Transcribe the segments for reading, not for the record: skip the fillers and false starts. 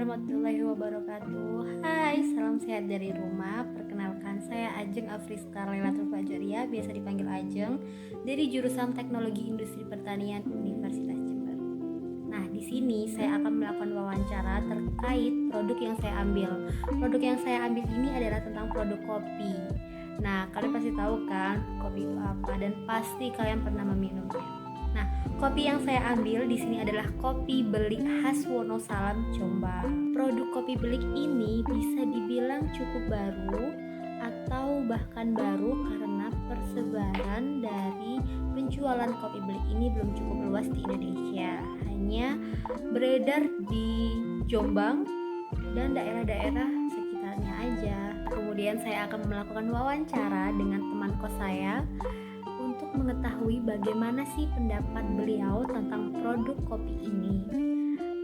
warahmatullahi wabarakatuh. Hai, salam sehat dari rumah. Perkenalkan, saya Ajeng Afriska Lailatul Fajaria, biasa dipanggil Ajeng, dari jurusan Teknologi Industri Pertanian Universitas Jember. Nah, di sini saya akan melakukan wawancara terkait produk yang saya ambil. Produk yang saya ambil ini adalah tentang produk kopi. Nah, kalian pasti tahu kan kopi itu apa, dan pasti kalian pernah meminumnya. Nah, kopi yang saya ambil di sini adalah kopi belik khas Wonosalam, Jombang. Produk kopi belik ini bisa dibilang cukup baru atau bahkan baru karena persebaran dari penjualan kopi belik ini belum cukup luas di Indonesia. Hanya beredar di Jombang dan daerah-daerah sekitarnya aja. Kemudian saya akan melakukan wawancara dengan teman kos saya untuk mengetahui bagaimana sih pendapat beliau tentang produk kopi ini.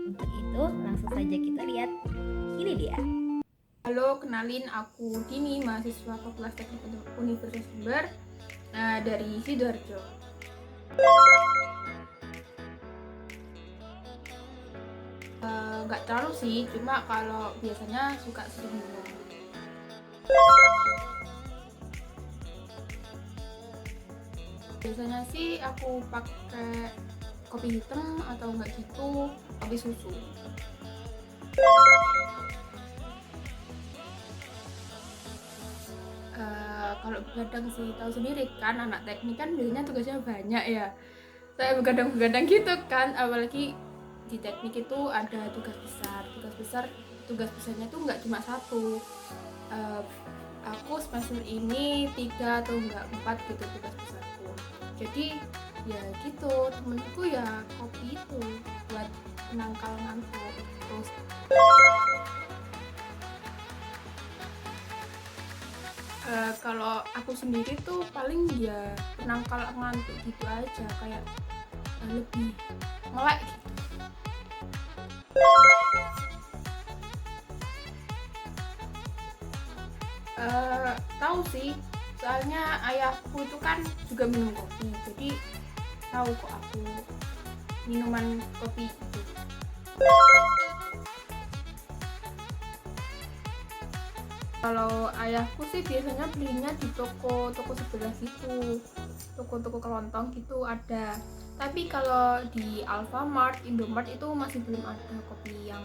Untuk itu, langsung saja kita lihat. Ini dia. Halo, kenalin aku Dini, mahasiswa Fakultas Teknik Universitas Jember dari Sidoarjo. Nggak terlalu sih, cuma kalau biasanya suka sering minum. Biasanya sih aku pakai kopi hitam atau enggak gitu, kopi susu. Kalau begadang sih tahu sendiri kan, anak teknik kan biasanya tugasnya banyak ya. Saya begadang-begadang gitu kan, apalagi di teknik itu ada tugas besarnya tuh nggak cuma satu. Aku semester ini 3 atau enggak 4 gitu tugas besarku. Jadi ya gitu, temenku ya kopi itu buat penangkal ngantuk. Terus kalau aku sendiri tuh paling ya penangkal ngantuk gitu aja, kayak lebih melek gitu. Tahu sih, soalnya ayahku itu kan juga minum kopi, jadi tahu kok aku minuman kopi itu. Kalau ayahku sih biasanya belinya di toko sebelah gitu, toko-toko kelontong gitu ada. Tapi kalau di Alfamart, Indomart itu masih belum ada kopi yang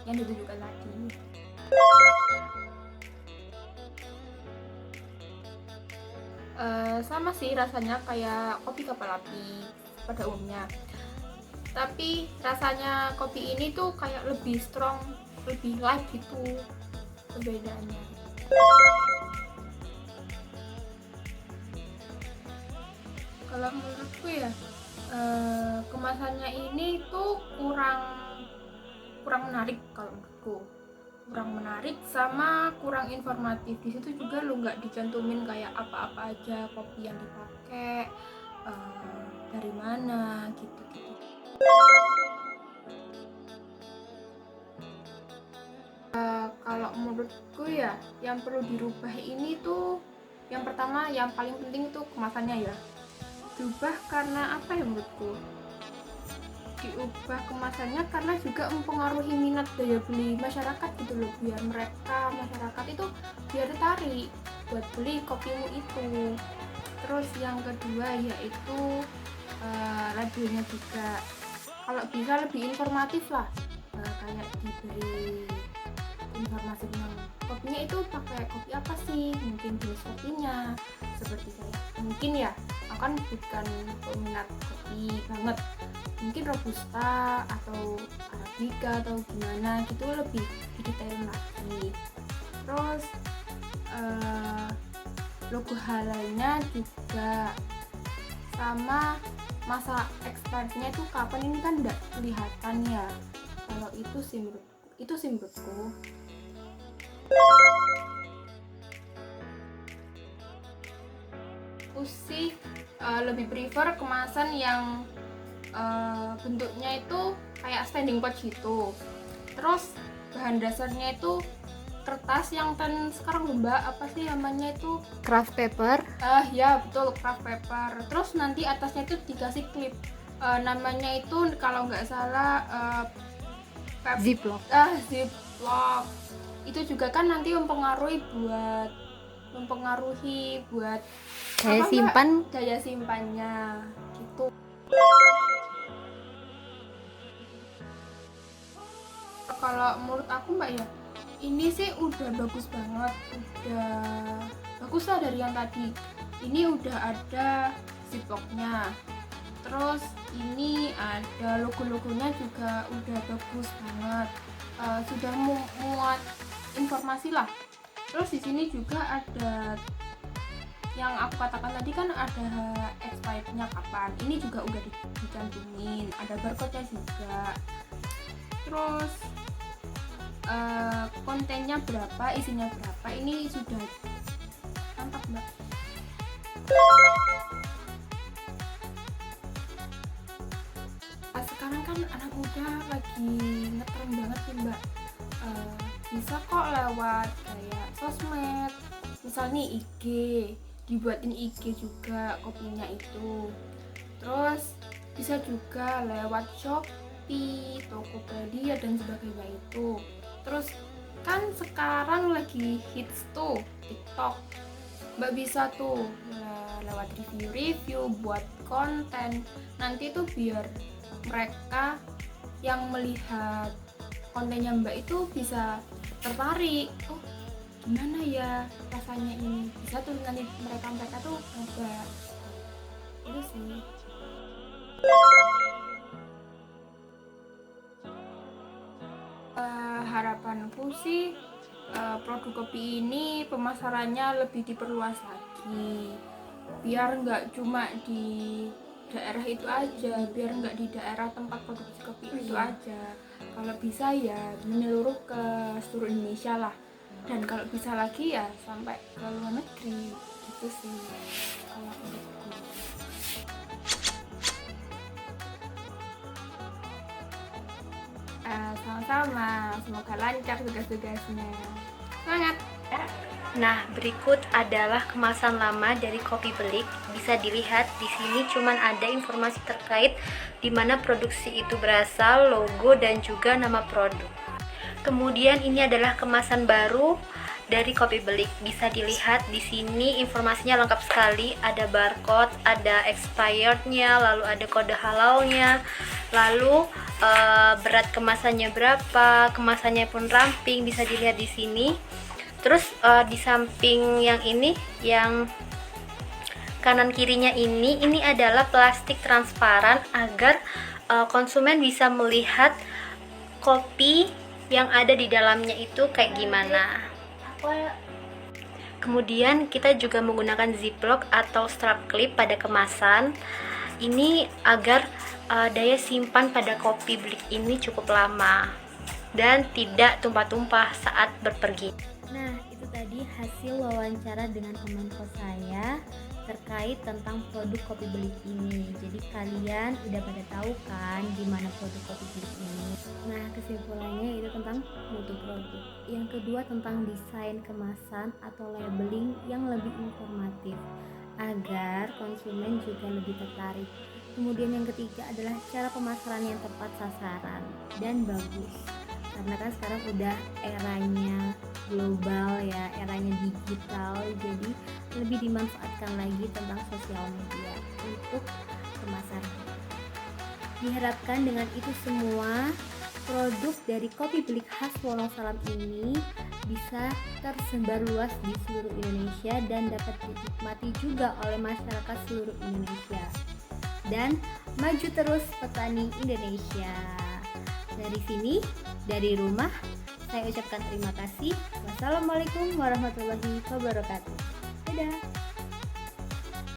ditunjukkan tadi. Sama sih rasanya kayak kopi kapal api pada umumnya. Tapi rasanya kopi ini tuh kayak lebih strong, lebih light gitu perbedaannya. Kalau menurutku ya kemasannya ini tuh kurang menarik kalau menurutku. Kurang menarik sama kurang informatif. Di situ juga lu nggak dicantumin kayak apa-apa aja kopi yang dipakai, dari mana gitu-gitu. Kalau menurutku ya yang perlu dirubah ini tuh yang pertama, yang paling penting itu kemasannya ya. Diubah karena apa ya menurutku? Diubah kemasannya karena juga mempengaruhi minat daya beli masyarakat gitu loh, biar masyarakat itu biar tertarik buat beli kopimu itu. Terus yang kedua yaitu radionya juga, kalau bisa lebih informatif lah, kayak diberi informasi tentang kopinya itu pakai kopi apa sih, mungkin jenis kopinya, seperti kayak mungkin ya akan bukan peminat kopi banget, mungkin robusta atau arabica atau gimana gitu, lebih detail lagi. Terus logo halalnya juga, sama masa expirednya itu kapan, ini kan enggak kelihatan ya. Kalau itu sih menurutku. Aku sih lebih prefer kemasan yang bentuknya itu kayak standing pot gitu. Terus bahan dasarnya itu kertas yang sekarang mbak apa sih namanya itu, Craft paper. Ya betul, craft paper. Terus nanti atasnya itu dikasih klip, namanya itu kalau nggak salah Ziplock. Ziplock itu juga kan nanti mempengaruhi buat Saya apa, Mbak? simpan. Daya simpannya gitu. Kalau menurut aku Mbak ya, ini sih udah bagus banget, udah bagus lah dari yang tadi. Ini udah ada ziplocknya, terus ini ada logo-logonya juga udah bagus banget. Sudah muat informasi lah. Terus di sini juga ada yang aku katakan tadi kan ada expirednya kapan. Ini juga udah dicantumin, ada barcode-nya juga. Terus kontennya berapa, isinya berapa, ini sudah mantap Mbak. Sekarang kan anak muda lagi ngetren banget sih Mbak. Bisa kok lewat kayak sosmed, misal nih IG, dibuatin IG juga kopinya itu. Terus bisa juga lewat Shopee, Tokopedia dan sebagainya itu. Terus kan sekarang lagi hits tuh TikTok. Mbak bisa tuh lewat review-review buat konten. Nanti tuh biar mereka yang melihat kontennya Mbak itu bisa tertarik. Oh, gimana ya rasanya ini? Bisa tuh nanti mereka tuh coba. Itu sih. Harapanku sih produk kopi ini pemasarannya lebih diperluas lagi, biar nggak cuma di daerah itu aja, biar nggak di daerah tempat produksi kopi itu aja. Kalau bisa ya menyeluruh ke seluruh Indonesia lah, dan kalau bisa lagi ya sampai ke luar negeri gitu sih kalau menurutku. Sama-sama, semoga lancar tugas-tugasnya. Semangat! Nah, berikut adalah kemasan lama dari Kopi Belik. Bisa dilihat di sini cuman ada informasi terkait di mana produksi itu berasal, logo dan juga nama produk. Kemudian ini adalah kemasan baru dari Kopi Belik. Bisa dilihat di sini informasinya lengkap sekali. Ada barcode, ada expirednya, lalu ada kode halalnya, lalu berat kemasannya berapa, kemasannya pun ramping bisa dilihat di sini. Terus di samping yang ini, yang kanan kirinya ini adalah plastik transparan agar konsumen bisa melihat kopi yang ada di dalamnya itu kayak gimana. Kemudian kita juga menggunakan ziplock atau strap clip pada kemasan ini agar daya simpan pada Kopi Belik ini cukup lama dan tidak tumpah-tumpah saat berpergian. Nah, itu tadi hasil wawancara dengan teman kos saya terkait tentang produk Kopi Belik ini. Jadi kalian udah pada tahu kan gimana produk Kopi Belik ini. Nah, kesimpulannya itu tentang mutu produk. Yang kedua tentang desain kemasan atau labeling yang lebih informatif agar konsumen juga lebih tertarik. Kemudian yang ketiga adalah cara pemasaran yang tepat sasaran dan bagus. Karena kan sekarang udah eranya global ya, eranya digital, jadi lebih dimanfaatkan lagi tentang sosial media untuk pemasaran. Diharapkan dengan itu semua produk dari Kopi Belik khas Wonosalam ini bisa tersebar luas di seluruh Indonesia dan dapat dinikmati juga oleh masyarakat seluruh Indonesia. Dan maju terus petani Indonesia. Dari sini, dari rumah, saya ucapkan terima kasih. Wassalamualaikum warahmatullahi wabarakatuh. Dadah.